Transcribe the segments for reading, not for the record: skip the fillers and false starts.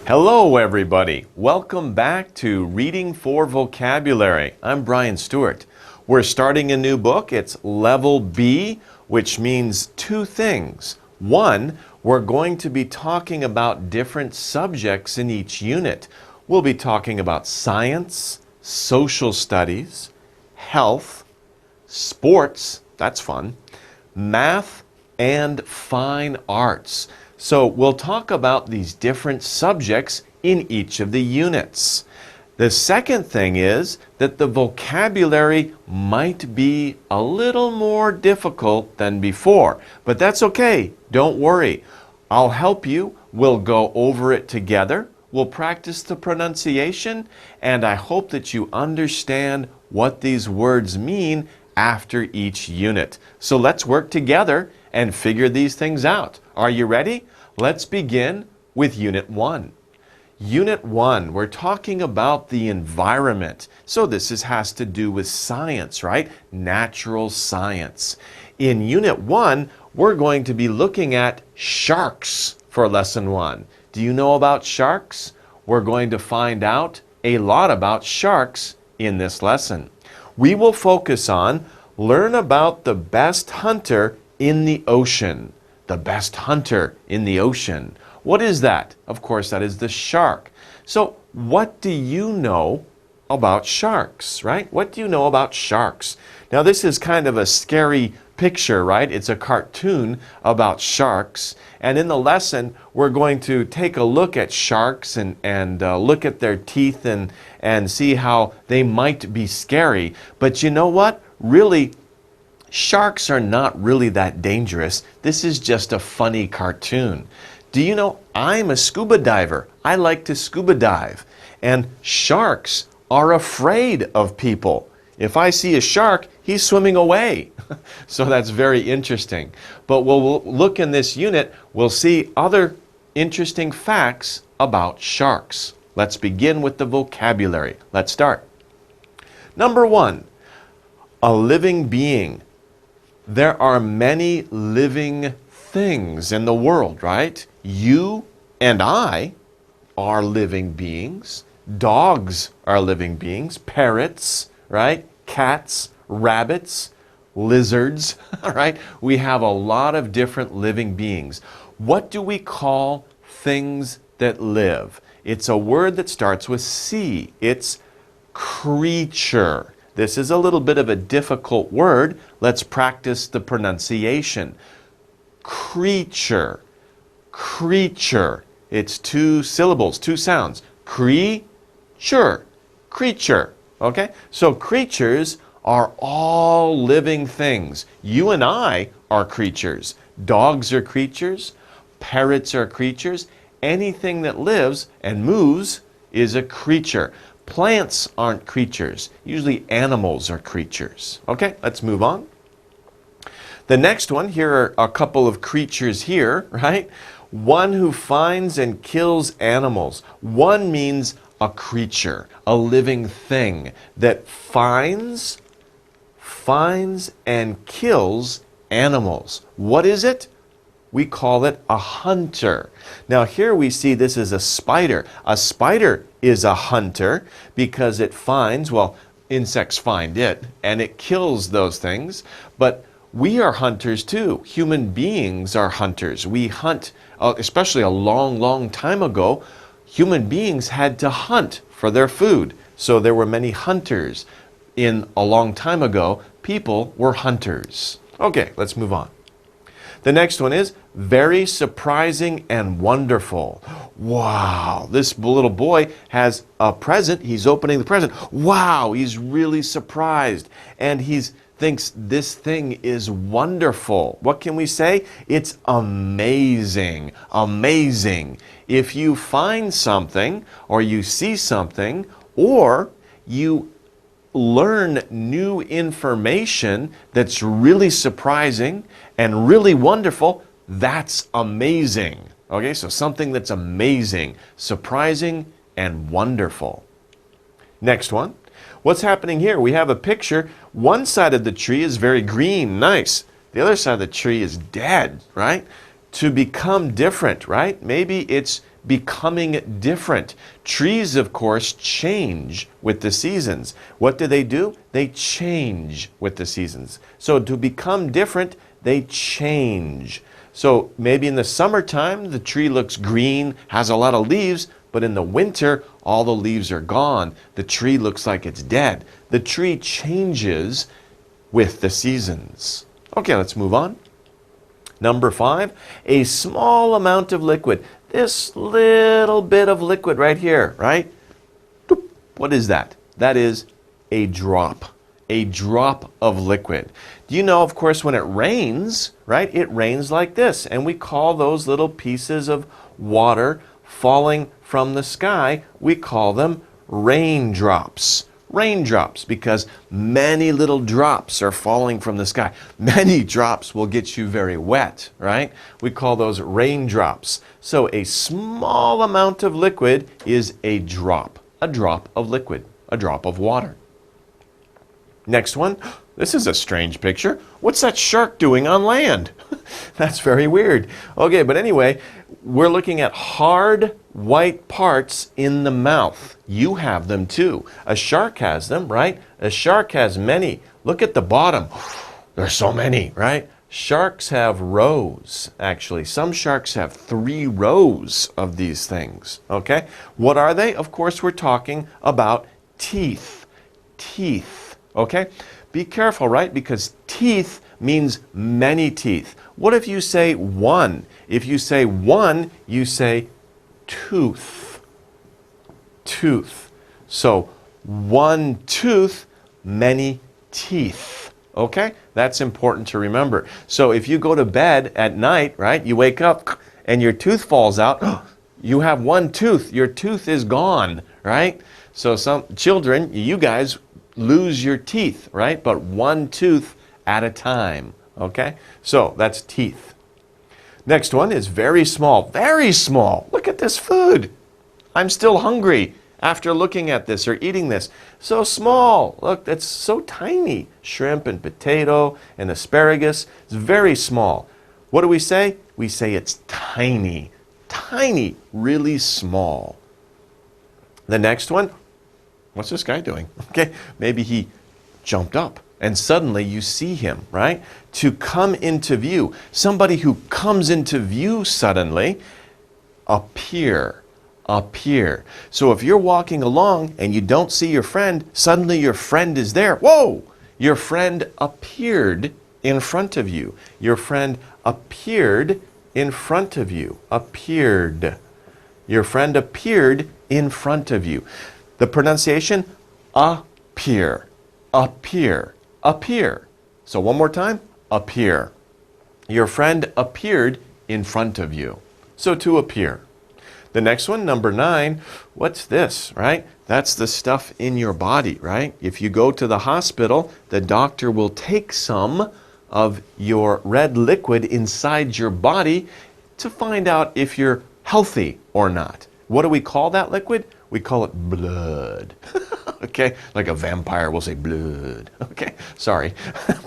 Hello everybody, welcome back to Reading for Vocabulary. I'm Brian Stuart. We're starting a new book. It's Level B, which means two things. One, we're going to be talking about different subjects in each unit. We'll be talking about science, social studies, health, sports, that's fun, math, and fine arts. So we'll talk about these different subjects in each of the units. The second thing is that the vocabulary might be a little more difficult than before, but that's okay. Don't worry. I'll help you. We'll go over it together. We'll practice the pronunciation, and I hope that you understand what these words mean after each unit. So let's work together and figure these things out. Are you ready? Let's begin with Unit 1. Unit 1, we're talking about the environment. So this has to do with science, right? Natural science. In Unit 1, we're going to be looking at sharks for Lesson 1. Do you know about sharks? We're going to find out a lot about sharks in this lesson. We will focus on learn about the best hunter in the ocean. The best hunter in the ocean. What is that? Of course, that is the shark. So, what do you know about sharks, right? What do you know about sharks? Now, this is kind of a scary picture, right? It's a cartoon about sharks. And in the lesson, we're going to take a look at sharks and look at their teeth and see how they might be scary. But you know what? Really, sharks are not really that dangerous. This is just a funny cartoon. Do you know, I'm a scuba diver. I like to scuba dive. And sharks are afraid of people. If I see a shark, he's swimming away. So that's very interesting. But we'll look in this unit, we'll see other interesting facts about sharks. Let's begin with the vocabulary. Let's start. Number 1, a living being. There are many living things in the world, right? You and I are living beings. Dogs are living beings. Parrots, right? Cats, rabbits, lizards, right? We have a lot of different living beings. What do we call things that live? It's a word that starts with C. It's creature. This is a little bit of a difficult word. Let's practice the pronunciation. Creature. Creature. It's two syllables, two sounds. Creature. Creature. Okay? So creatures are all living things. You and I are creatures. Dogs are creatures. Parrots are creatures. Anything that lives and moves is a creature. Plants aren't creatures. Usually animals are creatures. Okay, let's move on. The next one, here are a couple of creatures here, right? One who finds and kills animals. One means a creature, a living thing that finds and kills animals. What is it? We call it a hunter. Now here we see this is a spider. A spider is a hunter because it finds, well, insects find it, and it kills those things. But we are hunters too. Human beings are hunters. We hunt, especially a long, long time ago, human beings had to hunt for their food. So there were many hunters. In a long time ago, people were hunters. Okay, let's move on. The next one is very surprising and wonderful. Wow, this little boy has a present. He's opening the present. Wow, he's really surprised. And he thinks this thing is wonderful. What can we say? It's amazing. Amazing. If you find something or you see something or you learn new information that's really surprising and really wonderful, that's amazing. Okay, so something that's amazing, surprising, and wonderful. Next one. What's happening here? We have a picture. One side of the tree is very green, nice. The other side of the tree is dead, right? To become different, right? Maybe it's becoming different. Trees, of course, change with the seasons. What do? They change with the seasons. So to become different, they change. So maybe in the summertime, the tree looks green, has a lot of leaves, but in the winter, all the leaves are gone. The tree looks like it's dead. The tree changes with the seasons. Okay, let's move on. Number 5, a small amount of liquid. This little bit of liquid right here, right? What is that? That is a drop. A drop of liquid. Do you know, of course, when it rains, right? It rains like this, and we call those little pieces of water falling from the sky, we call them raindrops. Raindrops, because many little drops are falling from the sky. Many drops will get you very wet, right? We call those raindrops. So a small amount of liquid is a drop of liquid, a drop of water. Next one, this is a strange picture. What's that shark doing on land? That's very weird. Okay, but anyway, we're looking at hard white parts in the mouth. You have them too. A shark has them, right? A shark has many. Look at the bottom. There's so many, right? Sharks have rows, actually. Some sharks have 3 rows of these things, okay? What are they? Of course, we're talking about teeth. Teeth, okay? Be careful, right? Because teeth means many teeth. What if you say one? If you say one, you say tooth. Tooth. So one tooth, many teeth. Okay? That's important to remember. So if you go to bed at night, right, you wake up and your tooth falls out, you have one tooth. Your tooth is gone, right? So some children, you guys lose your teeth, right? But one tooth at a time, okay? So that's teeth. Next one is very small. Very small. Look at this food. I'm still hungry after looking at this or eating this. So small. Look, that's so tiny. Shrimp and potato and asparagus. It's very small. What do we say? We say it's tiny. Tiny. Really small. The next one, what's this guy doing? Okay, maybe he jumped up and suddenly you see him, right? To come into view. Somebody who comes into view suddenly, appear. Appear. So if you're walking along and you don't see your friend, suddenly your friend is there. Whoa! Your friend appeared in front of you. Your friend appeared in front of you. Appeared. Your friend appeared in front of you. The pronunciation, appear. Appear. Appear. So one more time, appear. Your friend appeared in front of you. So to appear. The next one, number 9, what's this, right? That's the stuff in your body, right? If you go to the hospital, the doctor will take some of your red liquid inside your body to find out if you're healthy or not. What do we call that liquid? We call it blood. Okay? Like a vampire will say blood. Okay? Sorry.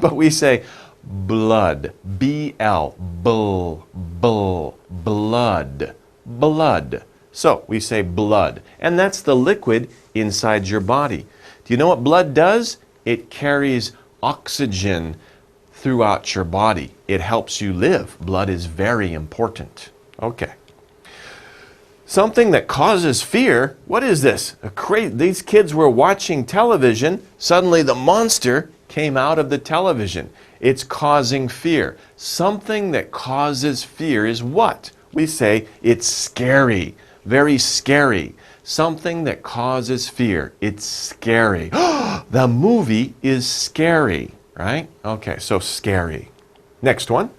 But we say blood. B-L. Blood. Blood. So we say blood. And that's the liquid inside your body. Do you know what blood does? It carries oxygen throughout your body. It helps you live. Blood is very important. Okay. Something that causes fear. What is this? These kids were watching television. Suddenly the monster came out of the television. It's causing fear. Something that causes fear is what? We say it's scary. Very scary. Something that causes fear. It's scary. The movie is scary, right? Okay, so scary. Next one.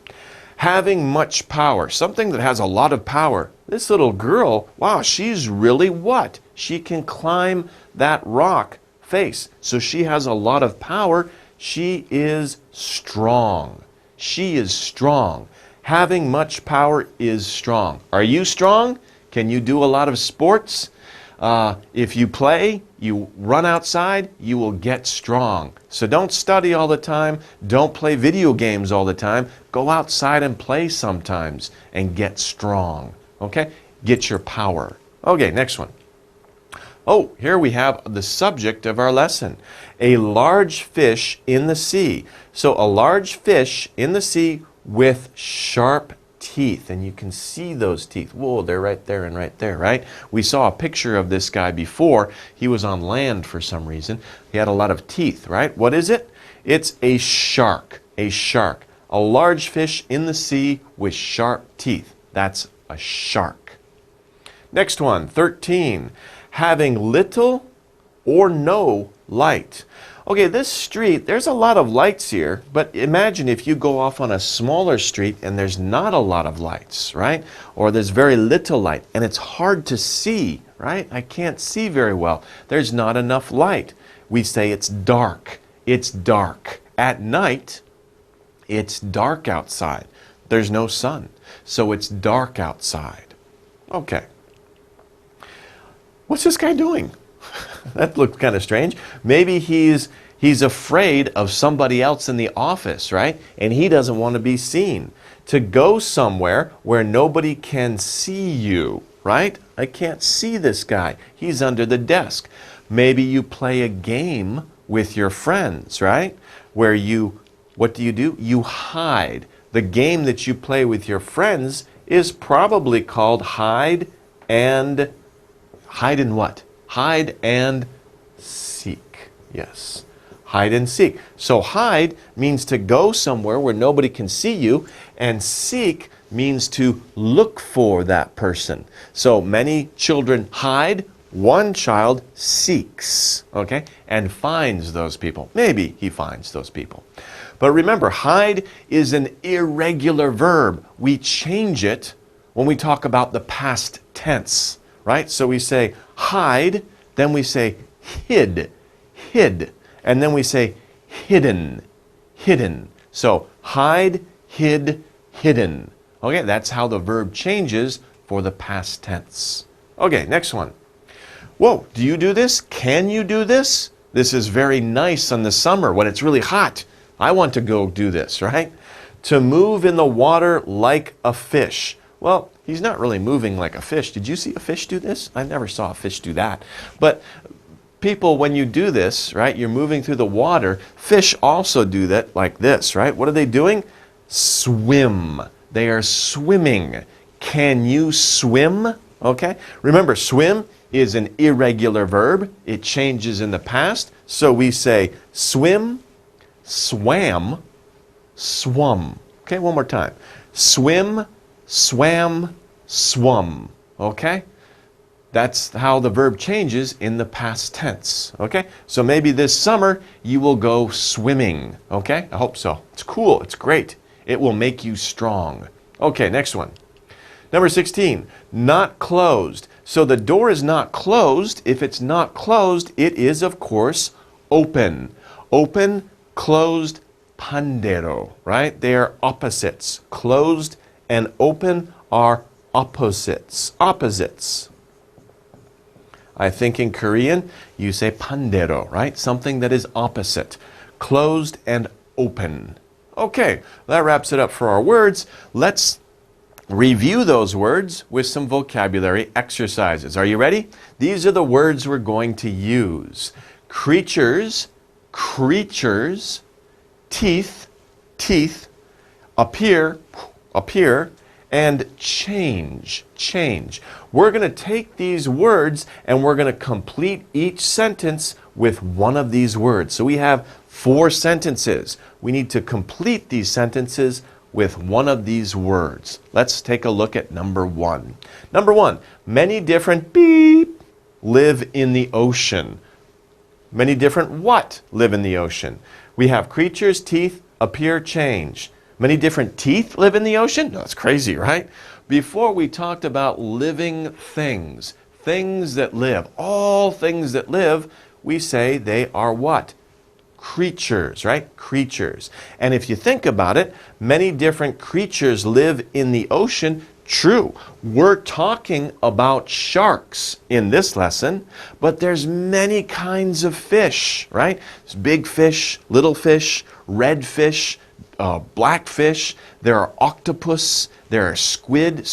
Having much power. Something that has a lot of power. This little girl, wow, she's really what? She can climb that rock face. So she has a lot of power. She is strong. She is strong. Having much power is strong. Are you strong? Can you do a lot of sports? If you play, you run outside, you will get strong. So don't study all the time. Don't play video games all the time. Go outside and play sometimes and get strong. Okay? get your power. Okay, next one. Oh, here we have the subject of our lesson. A large fish in the sea. So a large fish in the sea with sharp teeth. And you can see those teeth. Whoa, they're right there and right there, right? We saw a picture of this guy before. He was on land for some reason. He had a lot of teeth, right? What is it? It's a shark. A shark. A large fish in the sea with sharp teeth. That's a shark. Next one, 13. Having little or no light. Okay, this street, there's a lot of lights here, but imagine if you go off on a smaller street and there's not a lot of lights, right? Or there's very little light and it's hard to see, right? I can't see very well. There's not enough light. We say it's dark. It's dark. At night, it's dark outside. There's no sun, so it's dark outside. Okay. What's this guy doing? That looked kind of strange. Maybe he's afraid of somebody else in the office, right? And he doesn't want to be seen. To go somewhere where nobody can see you, right? I can't see this guy. He's under the desk. Maybe you play a game with your friends, right? Where what do? You hide. The game that you play with your friends is probably called hide and what? Hide and seek. Yes. Hide and seek. So hide means to go somewhere where nobody can see you, and seek means to look for that person. So many children hide, one child seeks, okay, and finds those people. Maybe he finds those people. But remember, hide is an irregular verb. We change it when we talk about the past tense, right? So we say hide, then we say hid, and then we say hidden. So hide, hid, hidden. Okay, that's how the verb changes for the past tense. Okay, next one. Whoa, do you do this? Can you do this? This is very nice in the summer when it's really hot. I want to go do this, right? To move in the water like a fish. Well, he's not really moving like a fish. Did you see a fish do this? I never saw a fish do that. But people, when you do this, right, you're moving through the water. Fish also do that like this, right? What are they doing? Swim. They are swimming. Can you swim? Okay. Remember, swim is an irregular verb. It changes in the past. So we say swim, swam, swum. Okay, one more time. Swim, swam, swum. Okay? That's how the verb changes in the past tense. Okay? So maybe this summer you will go swimming. Okay? I hope so. It's cool. It's great. It will make you strong. Okay, next one. Number 16, not closed. So the door is not closed. If it's not closed, it is, of course, open. Open, closed, pandero, right? They are opposites. Closed and open are opposites. Opposites. I think in Korean, you say pandero, right? Something that is opposite. Closed and open. Okay, that wraps it up for our words. Let's review those words with some vocabulary exercises. Are you ready? These are the words we're going to use. Creatures, creatures, teeth, teeth, appear, appear, and change, change. We're going to take these words and we're going to complete each sentence with one of these words. So we have 4 sentences. We need to complete these sentences with one of these words. Let's take a look at number 1. Number 1, many different beep live in the ocean. Many different what live in the ocean? We have creatures, teeth, appear, change. Many different teeth live in the ocean? No, that's crazy, right? Before we talked about living things, things that live. All things that live, we say they are what? Creatures, right? Creatures. And if you think about it, many different creatures live in the ocean. True. We're talking about sharks in this lesson, but there's many kinds of fish, right? There's big fish, little fish, red fish, blackfish, there are octopus, there are squid,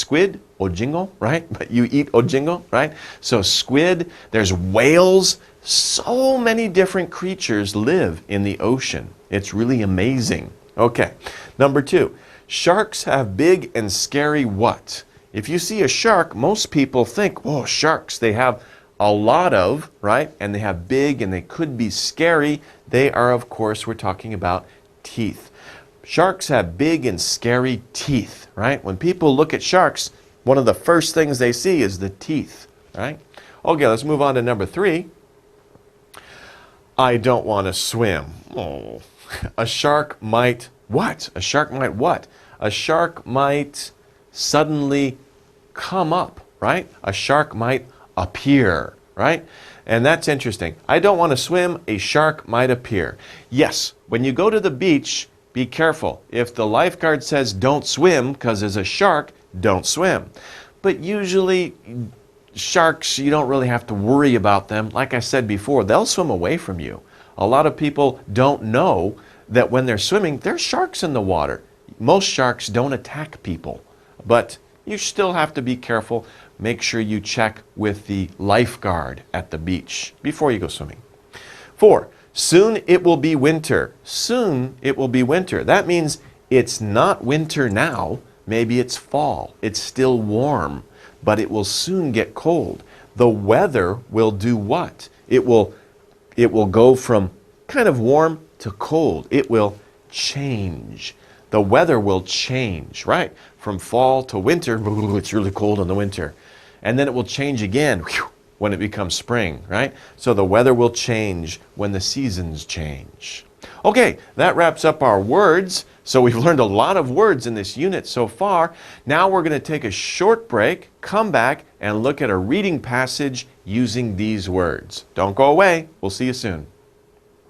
ojingo, right? But you eat ojingo, right? So squid, there's whales. So many different creatures live in the ocean. It's really amazing. Okay, number 2, sharks have big and scary what? If you see a shark, most people think, oh, sharks, they have a lot of, right? And they have big and they could be scary. They are, of course, we're talking about teeth. Sharks have big and scary teeth, right? When people look at sharks, one of the first things they see is the teeth, right? Okay, let's move on to number 3. I don't want to swim. Oh, a shark might what? A shark might what? A shark might suddenly come up, right? A shark might appear, right? And that's interesting. I don't want to swim. A shark might appear. Yes, when you go to the beach, be careful. If the lifeguard says don't swim because there's a shark, don't swim. But usually sharks, you don't really have to worry about them. Like I said before, they'll swim away from you. A lot of people don't know that when they're swimming, there's sharks in the water. Most sharks don't attack people, but you still have to be careful. Make sure you check with the lifeguard at the beach before you go swimming. 4, soon it will be winter. Soon it will be winter. That means it's not winter now. Maybe it's fall. It's still warm, but it will soon get cold. The weather will do what? It will go from kind of warm to cold. It will change. The weather will change, right? From fall to winter, it's really cold in the winter. And then it will change again when it becomes spring, right? So the weather will change when the seasons change. Okay, that wraps up our words. So we've learned a lot of words in this unit so far. Now we're going to take a short break, come back, and look at a reading passage using these words. Don't go away. We'll see you soon.